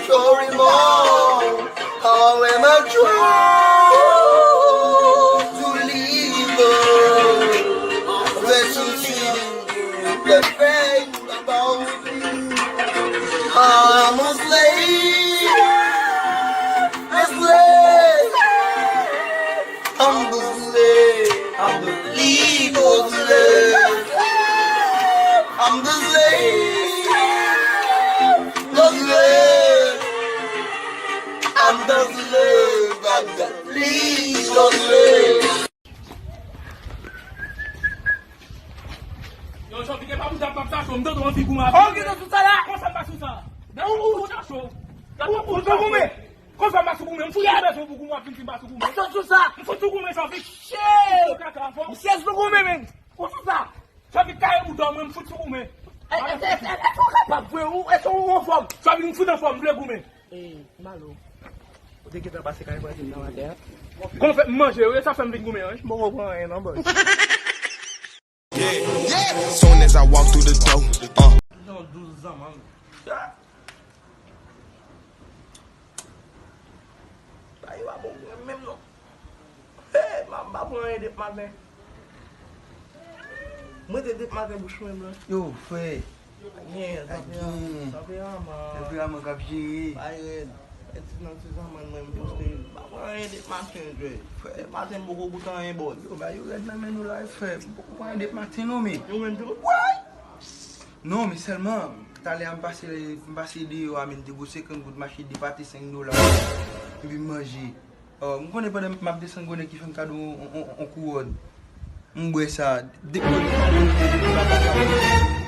Sorry, Mom. How am I trying to leave her? When she's feeling the pain about me. I'm a slave. A slave. I'm the slave. I'm the legal slave. I'm the slave. The slave. I'm the slave. I'm the legal slave. Yo, so fiquei pra mudar pra show, me deu uma figura. Ó, que tu tá lá? Como vai passar? Não, o show. O show comer. Como vai passar comer? Não fui eu mesmo com uma pinta embaixo comer. Só tu sabe. Não foi tu comer, só fiquei cheio. Se é tu comer mesmo. Como tu sabe? Só que caiu o dom mesmo, foi tu comer. É só uma fome. Só que não fui na fome, não comer. Ei, maluco. Vou ter que trabalhar esse cara pra não na terra. Como foi? Manje, eu essa fome de comer antes. Bom, aí, não, boy. Soon as I walk through the door, Não, dos amantes. Aí o abo mesmo não. É, mas babão aí de mané. Muito de mané bucho mesmo. Yo, foi. É, sabe a mano. Eu vi a manga de. Aí, esse não se chama mesmo bucho. Babão aí de mané, foi. Mané buco botão aí, boy. Yo, ba yo red nan men nou la e fè. Mpoko pa yon dep matin nou mi. Eu entro. Non, mi selman, talè an pase de yo amin de gose kan gout machi di pati $5. E bi manje. Mkone pa de map de sangone ki fèm kado on kouwod. Mbwe sa. Dep nou di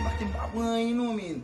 pati mpa pwen yon nou min.